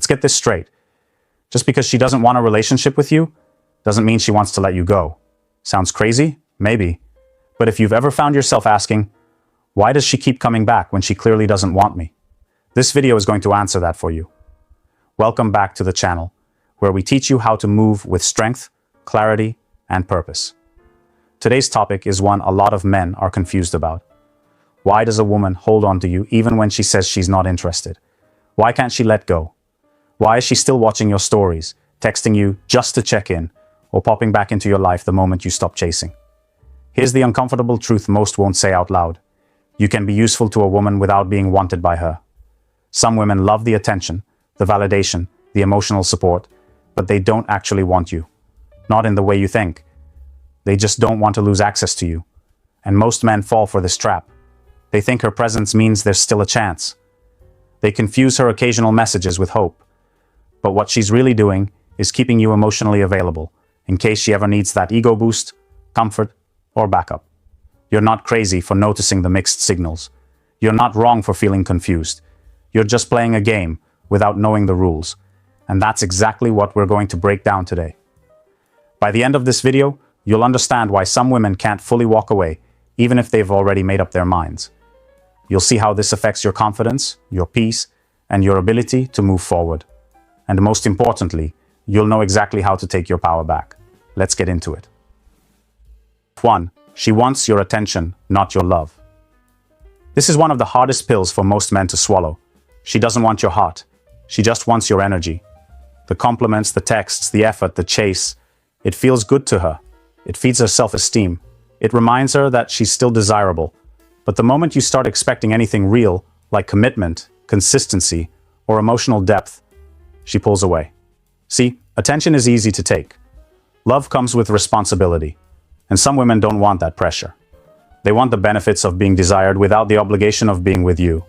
get this straight. Just because she doesn't want a relationship with you, doesn't mean she wants to let you go. Sounds crazy? Maybe. But if you've ever found yourself asking, why does she keep coming back when she clearly doesn't want me? This video is going to answer that for you. Welcome back to the channel, where we teach you how to move with strength, clarity, and purpose. Today's topic is one a lot of men are confused about. Why does a woman hold on to you even when she says she's not interested? Why can't she let go? Why is she still watching your stories, texting you just to check in, or popping back into your life the moment you stop chasing? Here's the uncomfortable truth most won't say out loud. You can be useful to a woman without being wanted by her. Some women love the attention, the validation, the emotional support, but they don't actually want you. Not in the way you think. They just don't want to lose access to you. And most men fall for this trap. They think her presence means there's still a chance. They confuse her occasional messages with hope. But what she's really doing is keeping you emotionally available, in case she ever needs that ego boost, comfort, or backup. You're not crazy for noticing the mixed signals. You're not wrong for feeling confused. You're just playing a game without knowing the rules. And that's exactly what we're going to break down today. By the end of this video, you'll understand why some women can't fully walk away, even if they've already made up their minds. You'll see how this affects your confidence, your peace, and your ability to move forward. And most importantly, you'll know exactly how to take your power back. Let's get into it. 1. She wants your attention, not your love. This is one of the hardest pills for most men to swallow. She doesn't want your heart. She just wants your energy. The compliments, the texts, the effort, the chase. It feels good to her. It feeds her self-esteem. It reminds her that she's still desirable. But the moment you start expecting anything real, like commitment, consistency, or emotional depth, she pulls away. See, attention is easy to take. Love comes with responsibility. And some women don't want that pressure. They want the benefits of being desired without the obligation of being with you.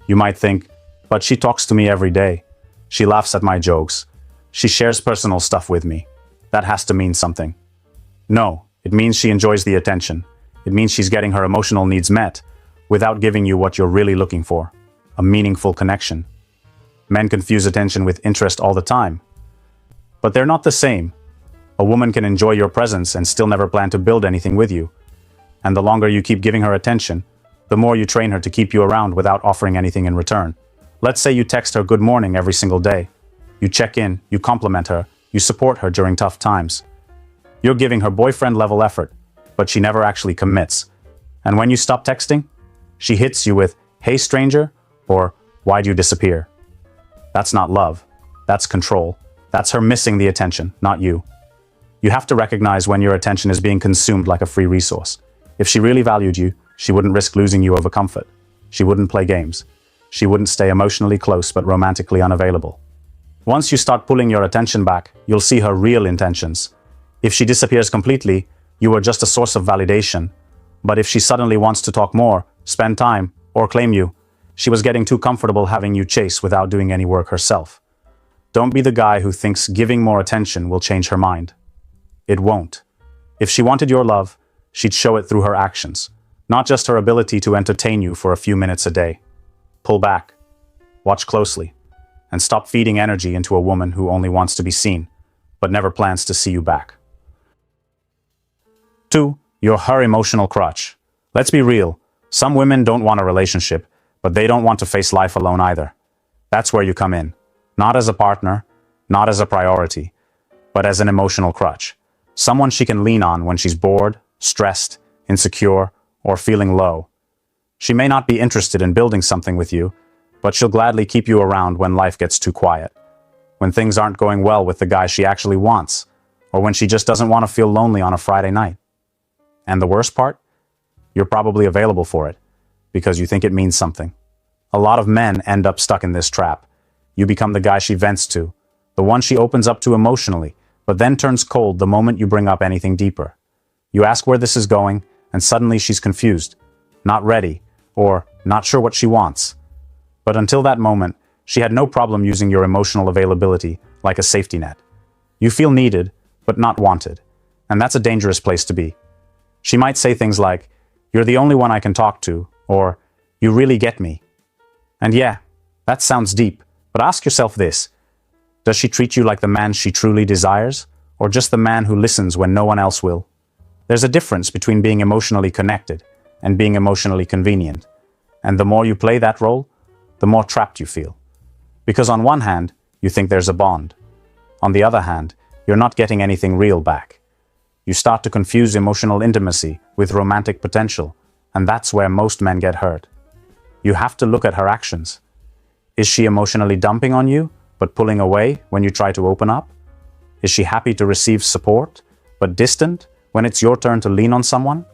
You might think, but she talks to me every day. She laughs at my jokes. She shares personal stuff with me. That has to mean something. No, it means she enjoys the attention. It means she's getting her emotional needs met without giving you what you're really looking for, a meaningful connection. Men confuse attention with interest all the time. But they're not the same. A woman can enjoy your presence and still never plan to build anything with you. And the longer you keep giving her attention, the more you train her to keep you around without offering anything in return. Let's say you text her good morning every single day. You check in, you compliment her, you support her during tough times. You're giving her boyfriend-level effort, but she never actually commits. And when you stop texting, she hits you with, "Hey stranger," or "Why'd you disappear?" That's not love. That's control. That's her missing the attention, not you. You have to recognize when your attention is being consumed like a free resource. If she really valued you, she wouldn't risk losing you over comfort. She wouldn't play games. She wouldn't stay emotionally close but romantically unavailable. Once you start pulling your attention back, you'll see her real intentions. If she disappears completely, you are just a source of validation. But if she suddenly wants to talk more, spend time, or claim you, she was getting too comfortable having you chase without doing any work herself. Don't be the guy who thinks giving more attention will change her mind. It won't. If she wanted your love, she'd show it through her actions, not just her ability to entertain you for a few minutes a day. Pull back, watch closely, and stop feeding energy into a woman who only wants to be seen, but never plans to see you back. 2. You're her emotional crutch. Let's be real. Some women don't want a relationship, but they don't want to face life alone either. That's where you come in. Not as a partner, not as a priority, but as an emotional crutch. Someone she can lean on when she's bored, stressed, insecure, or feeling low. She may not be interested in building something with you, but she'll gladly keep you around when life gets too quiet, when things aren't going well with the guy she actually wants, or when she just doesn't want to feel lonely on a Friday night. And the worst part? You're probably available for it, because you think it means something. A lot of men end up stuck in this trap. You become the guy she vents to, the one she opens up to emotionally, but then turns cold the moment you bring up anything deeper. You ask where this is going, and suddenly she's confused, not ready, or not sure what she wants. But until that moment, she had no problem using your emotional availability like a safety net. You feel needed, but not wanted, and that's a dangerous place to be. She might say things like, "You're the only one I can talk to," or "You really get me." And yeah, that sounds deep, but ask yourself this. Does she treat you like the man she truly desires, or just the man who listens when no one else will? There's a difference between being emotionally connected and being emotionally convenient. And the more you play that role, the more trapped you feel. Because on one hand, you think there's a bond. On the other hand, you're not getting anything real back. You start to confuse emotional intimacy with romantic potential, and that's where most men get hurt. You have to look at her actions. Is she emotionally dumping on you, but pulling away when you try to open up? Is she happy to receive support, but distant when it's your turn to lean on someone?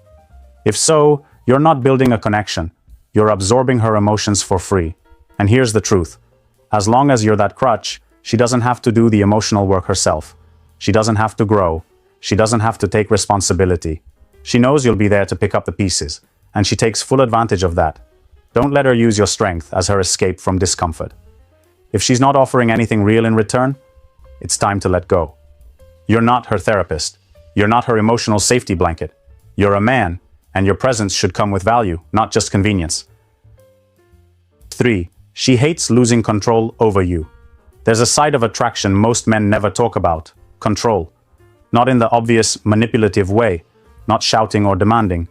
If so, you're not building a connection. You're absorbing her emotions for free. And here's the truth. As long as you're that crutch, she doesn't have to do the emotional work herself. She doesn't have to grow. She doesn't have to take responsibility. She knows you'll be there to pick up the pieces, and she takes full advantage of that. Don't let her use your strength as her escape from discomfort. If she's not offering anything real in return, it's time to let go. You're not her therapist. You're not her emotional safety blanket. You're a man, and your presence should come with value, not just convenience. 3. She hates losing control over you. There's a side of attraction most men never talk about: control. Not in the obvious manipulative way, not shouting or demanding,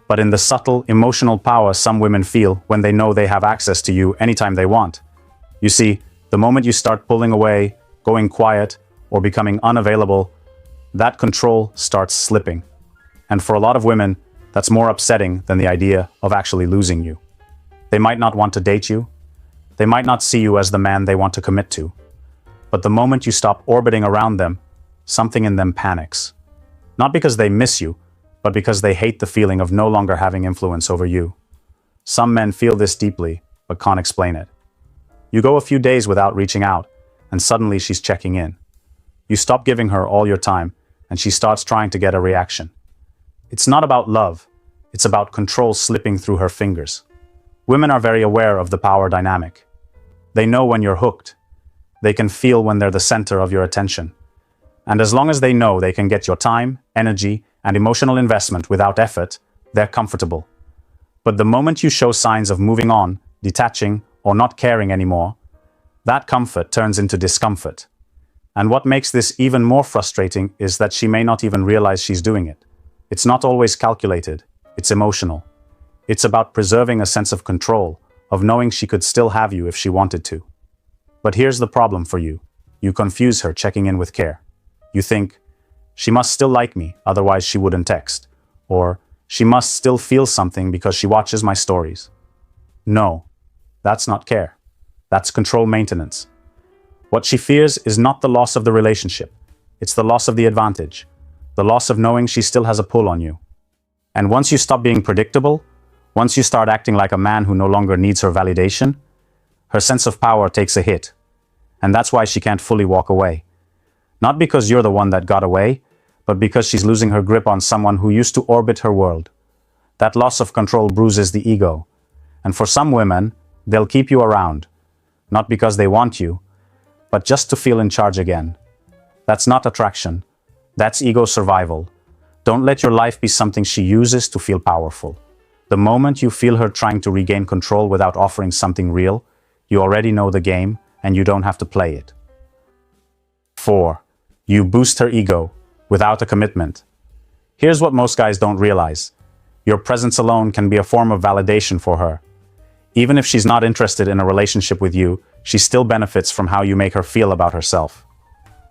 but in the subtle emotional power some women feel when they know they have access to you anytime they want. You see, the moment you start pulling away, going quiet, or becoming unavailable, that control starts slipping. And for a lot of women, that's more upsetting than the idea of actually losing you. They might not want to date you. They might not see you as the man they want to commit to. But the moment you stop orbiting around them, something in them panics. Not because they miss you, but because they hate the feeling of no longer having influence over you. Some men feel this deeply, but can't explain it. You go a few days without reaching out, and suddenly she's checking in. You stop giving her all your time, and she starts trying to get a reaction. It's not about love, it's about control slipping through her fingers. Women are very aware of the power dynamic. They know when you're hooked. They can feel when they're the center of your attention. And as long as they know they can get your time, energy, and emotional investment without effort, they're comfortable. But the moment you show signs of moving on, detaching, or not caring anymore, that comfort turns into discomfort. And what makes this even more frustrating is that she may not even realize she's doing it. It's not always calculated, it's emotional. It's about preserving a sense of control, of knowing she could still have you if she wanted to. But here's the problem for you. You confuse her checking in with care. You think, she must still like me, otherwise she wouldn't text. Or, she must still feel something because she watches my stories. No, that's not care. That's control maintenance. What she fears is not the loss of the relationship. It's the loss of the advantage. The loss of knowing she still has a pull on you. And once you stop being predictable, once you start acting like a man who no longer needs her validation, her sense of power takes a hit. And that's why she can't fully walk away. Not because you're the one that got away, but because she's losing her grip on someone who used to orbit her world. That loss of control bruises the ego. And for some women, they'll keep you around, not because they want you, but just to feel in charge again. That's not attraction. That's ego survival. Don't let your life be something she uses to feel powerful. The moment you feel her trying to regain control without offering something real, you already know the game and you don't have to play it. 4. You boost her ego without a commitment. Here's what most guys don't realize. Your presence alone can be a form of validation for her. Even if she's not interested in a relationship with you, she still benefits from how you make her feel about herself.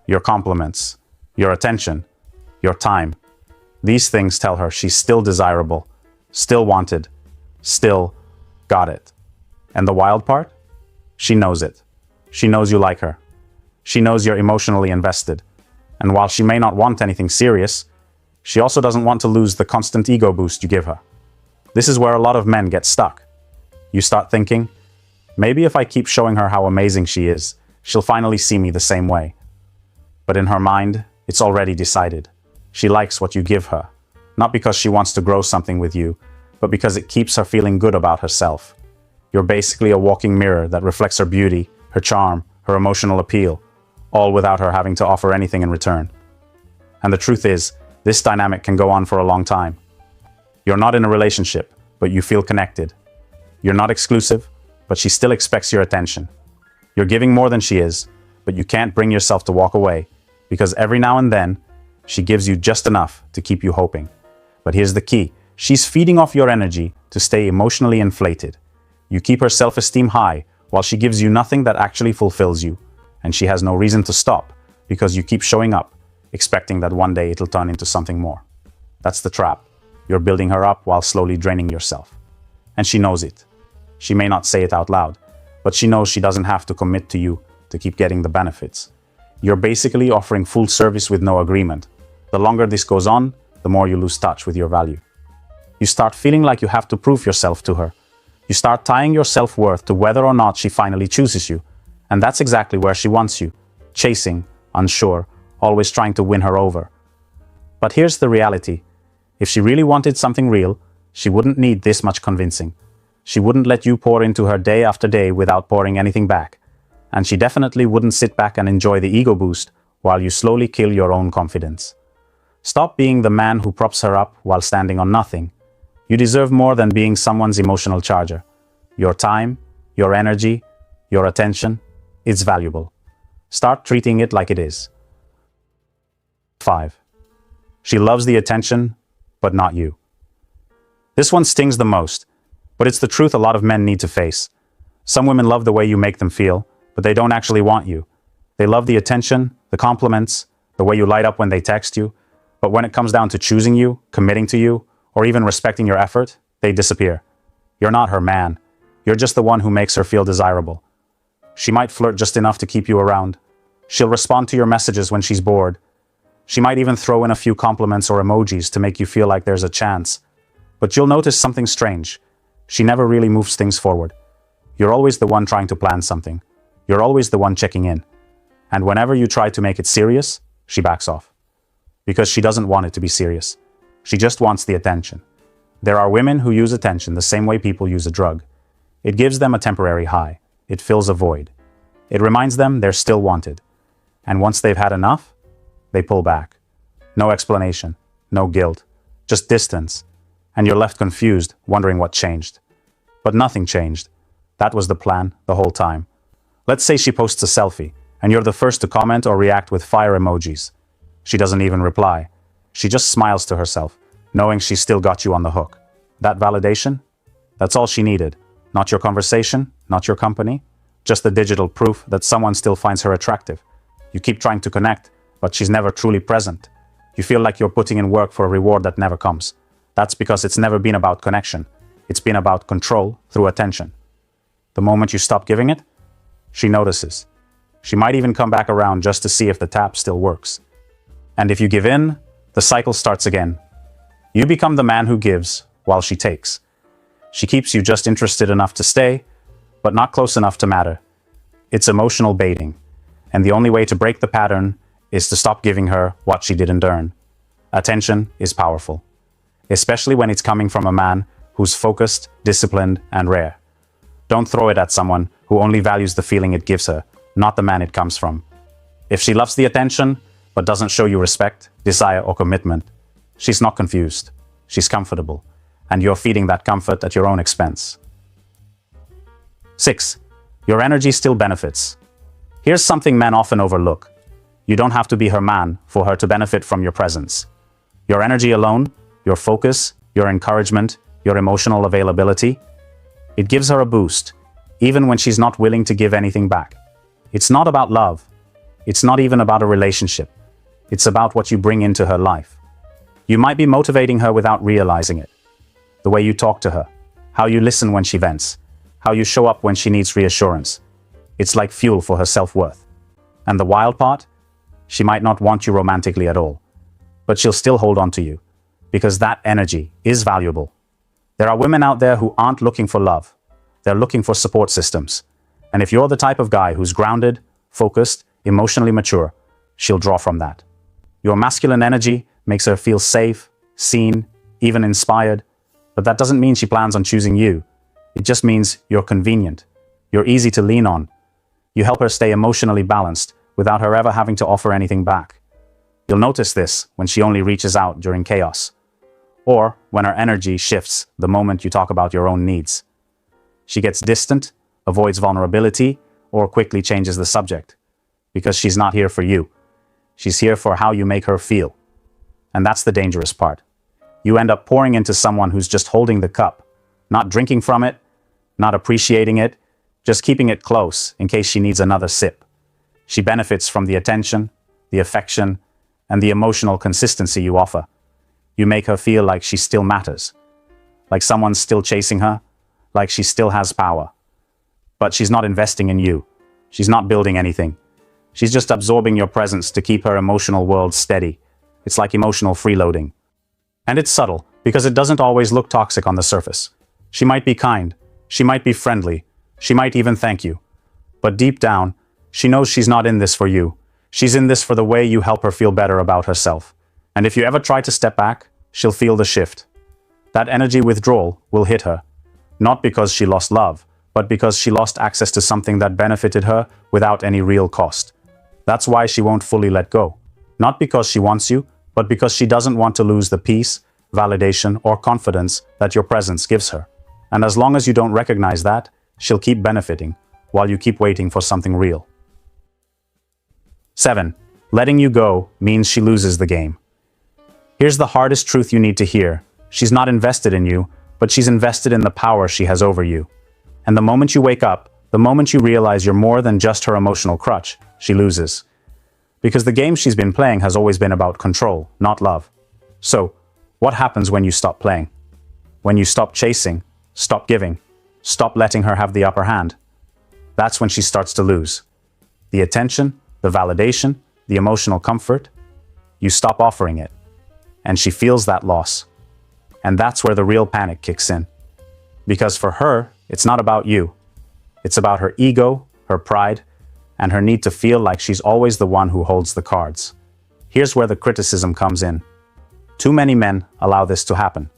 Your compliments, your attention, your time. These things tell her she's still desirable, still wanted, still got it. And the wild part? She knows it. She knows you like her. She knows you're emotionally invested. And while she may not want anything serious, she also doesn't want to lose the constant ego boost you give her. This is where a lot of men get stuck. You start thinking, maybe if I keep showing her how amazing she is, she'll finally see me the same way. But in her mind, it's already decided. She likes what you give her, not because she wants to grow something with you, but because it keeps her feeling good about herself. You're basically a walking mirror that reflects her beauty, her charm, her emotional appeal, all without her having to offer anything in return. And the truth is, this dynamic can go on for a long time. You're not in a relationship, but you feel connected. You're not exclusive, but she still expects your attention. You're giving more than she is, but you can't bring yourself to walk away, because every now and then, she gives you just enough to keep you hoping. But here's the key. She's feeding off your energy to stay emotionally inflated. You keep her self-esteem high while she gives you nothing that actually fulfills you. And she has no reason to stop because you keep showing up, expecting that one day it'll turn into something more. That's the trap. You're building her up while slowly draining yourself. And she knows it. She may not say it out loud, but she knows she doesn't have to commit to you to keep getting the benefits. You're basically offering full service with no agreement. The longer this goes on, the more you lose touch with your value. You start feeling like you have to prove yourself to her. You start tying your self-worth to whether or not she finally chooses you. And that's exactly where she wants you. Chasing, unsure, always trying to win her over. But here's the reality. If she really wanted something real, she wouldn't need this much convincing. She wouldn't let you pour into her day after day without pouring anything back. And she definitely wouldn't sit back and enjoy the ego boost while you slowly kill your own confidence. Stop being the man who props her up while standing on nothing. You deserve more than being someone's emotional charger. Your time, your energy, your attention, it's valuable. Start treating it like it is. 5. She loves the attention, but not you. This one stings the most, but it's the truth a lot of men need to face. Some women love the way you make them feel, but they don't actually want you. They love the attention, the compliments, the way you light up when they text you, but when it comes down to choosing you, committing to you, or even respecting your effort, they disappear. You're not her man. You're just the one who makes her feel desirable. She might flirt just enough to keep you around. She'll respond to your messages when she's bored. She might even throw in a few compliments or emojis to make you feel like there's a chance. But you'll notice something strange. She never really moves things forward. You're always the one trying to plan something. You're always the one checking in. And whenever you try to make it serious, she backs off. Because she doesn't want it to be serious. She just wants the attention. There are women who use attention the same way people use a drug. It gives them a temporary high. It fills a void. It reminds them they're still wanted. And once they've had enough, they pull back. No explanation, no guilt, just distance. And you're left confused, wondering what changed. But nothing changed. That was the plan the whole time. Let's say she posts a selfie, and you're the first to comment or react with fire emojis. She doesn't even reply. She just smiles to herself, knowing she's still got you on the hook. That validation? That's all she needed. Not your conversation, not your company, just the digital proof that someone still finds her attractive. You keep trying to connect, but she's never truly present. You feel like you're putting in work for a reward that never comes. That's because it's never been about connection. It's been about control through attention. The moment you stop giving it, she notices. She might even come back around just to see if the tap still works. And if you give in, the cycle starts again. You become the man who gives while she takes. She keeps you just interested enough to stay, but not close enough to matter. It's emotional baiting, and the only way to break the pattern is to stop giving her what she didn't earn. Attention is powerful, especially when it's coming from a man who's focused, disciplined, and rare. Don't throw it at someone who only values the feeling it gives her, not the man it comes from. If she loves the attention, but doesn't show you respect, desire, or commitment, she's not confused. She's comfortable, and you're feeding that comfort at your own expense. 6. Your energy still benefits. Here's something men often overlook. You don't have to be her man for her to benefit from your presence. Your energy alone, your focus, your encouragement, your emotional availability, it gives her a boost, even when she's not willing to give anything back. It's not about love. It's not even about a relationship. It's about what you bring into her life. You might be motivating her without realizing it. The way you talk to her, how you listen when she vents, how you show up when she needs reassurance. It's like fuel for her self-worth. And the wild part? She might not want you romantically at all, but she'll still hold on to you, because that energy is valuable. There are women out there who aren't looking for love. They're looking for support systems. And if you're the type of guy who's grounded, focused, emotionally mature, she'll draw from that. Your masculine energy makes her feel safe, seen, even inspired, but that doesn't mean she plans on choosing you. It just means you're convenient. You're easy to lean on. You help her stay emotionally balanced without her ever having to offer anything back. You'll notice this when she only reaches out during chaos, or when her energy shifts the moment you talk about your own needs. She gets distant, avoids vulnerability, or quickly changes the subject. because she's not here for you. She's here for how you make her feel. And that's the dangerous part. You end up pouring into someone who's just holding the cup, not drinking from it, not appreciating it, just keeping it close in case she needs another sip. She benefits from the attention, the affection, and the emotional consistency you offer. You make her feel like she still matters, like someone's still chasing her, like she still has power. But she's not investing in you. She's not building anything. She's just absorbing your presence to keep her emotional world steady. It's like emotional freeloading. And it's subtle, because it doesn't always look toxic on the surface. She might be kind, she might be friendly, she might even thank you. But deep down, she knows she's not in this for you. She's in this for the way you help her feel better about herself. And if you ever try to step back, she'll feel the shift. That energy withdrawal will hit her, not because she lost love, but because she lost access to something that benefited her without any real cost. That's why she won't fully let go. Not because she wants you, but because she doesn't want to lose the peace, validation, or confidence that your presence gives her. And as long as you don't recognize that, she'll keep benefiting, while you keep waiting for something real. 7. Letting you go means she loses the game. Here's the hardest truth you need to hear. She's not invested in you, but she's invested in the power she has over you. And the moment you wake up, the moment you realize you're more than just her emotional crutch, she loses. Because the game she's been playing has always been about control, not love. So, what happens when you stop playing? When you stop chasing, stop giving, stop letting her have the upper hand? That's when she starts to lose. The attention, the validation, the emotional comfort, you stop offering it. And she feels that loss. And that's where the real panic kicks in. Because for her, it's not about you. It's about her ego, her pride, and her need to feel like she's always the one who holds the cards. Here's where the criticism comes in. Too many men allow this to happen.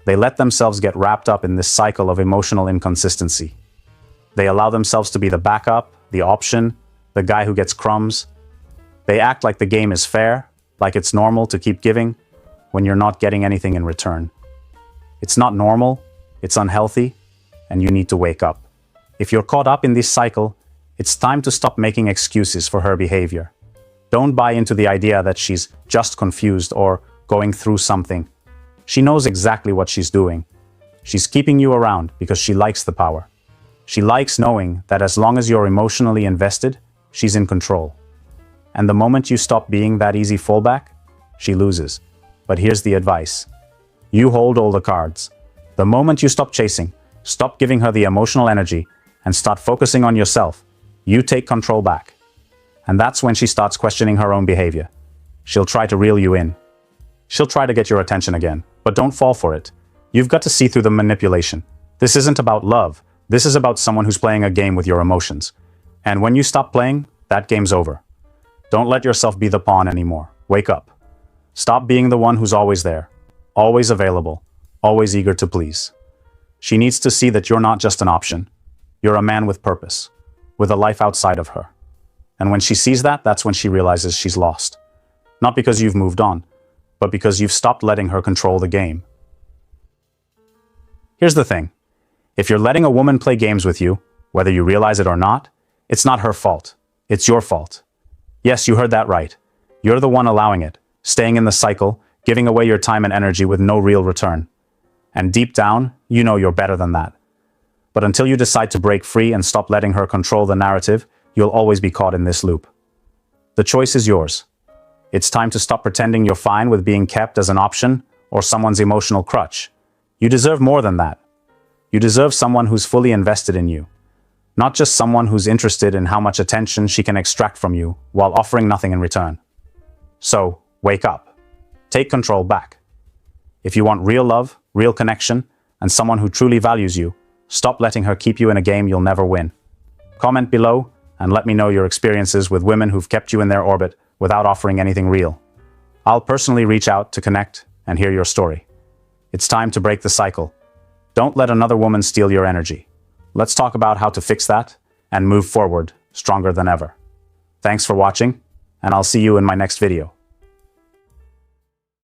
They let themselves get wrapped up in this cycle of emotional inconsistency. They allow themselves to be the backup, the option, the guy who gets crumbs. They act like the game is fair, like it's normal to keep giving, when you're not getting anything in return. It's not normal, it's unhealthy, and you need to wake up. If you're caught up in this cycle, it's time to stop making excuses for her behavior. Don't buy into the idea that she's just confused or going through something. She knows exactly what she's doing. She's keeping you around because she likes the power. She likes knowing that as long as you're emotionally invested, she's in control. And the moment you stop being that easy fallback, she loses. But here's the advice. You hold all the cards. The moment you stop chasing, stop giving her the emotional energy, and start focusing on yourself, you take control back. And that's when she starts questioning her own behavior. She'll try to reel you in. She'll try to get your attention again, but don't fall for it. You've got to see through the manipulation. This isn't about love. This is about someone who's playing a game with your emotions. And when you stop playing, that game's over. Don't let yourself be the pawn anymore. Wake up. Stop being the one who's always there, always available, always eager to please. She needs to see that you're not just an option. You're a man with purpose, with a life outside of her. And when she sees that, that's when she realizes she's lost. Not because you've moved on, but because you've stopped letting her control the game. Here's the thing. If you're letting a woman play games with you, whether you realize it or not, it's not her fault. It's your fault. Yes, you heard that right. You're the one allowing it, staying in the cycle, giving away your time and energy with no real return. And deep down, you know you're better than that. But until you decide to break free and stop letting her control the narrative, you'll always be caught in this loop. The choice is yours. It's time to stop pretending you're fine with being kept as an option or someone's emotional crutch. You deserve more than that. You deserve someone who's fully invested in you, not just someone who's interested in how much attention she can extract from you while offering nothing in return. So, wake up. Take control back. If you want real love, real connection, and someone who truly values you, stop letting her keep you in a game you'll never win. Comment below and let me know your experiences with women who've kept you in their orbit without offering anything real. I'll personally reach out to connect and hear your story. It's time to break the cycle. Don't let another woman steal your energy. Let's talk about how to fix that and move forward stronger than ever. Thanks for watching, and I'll see you in my next video.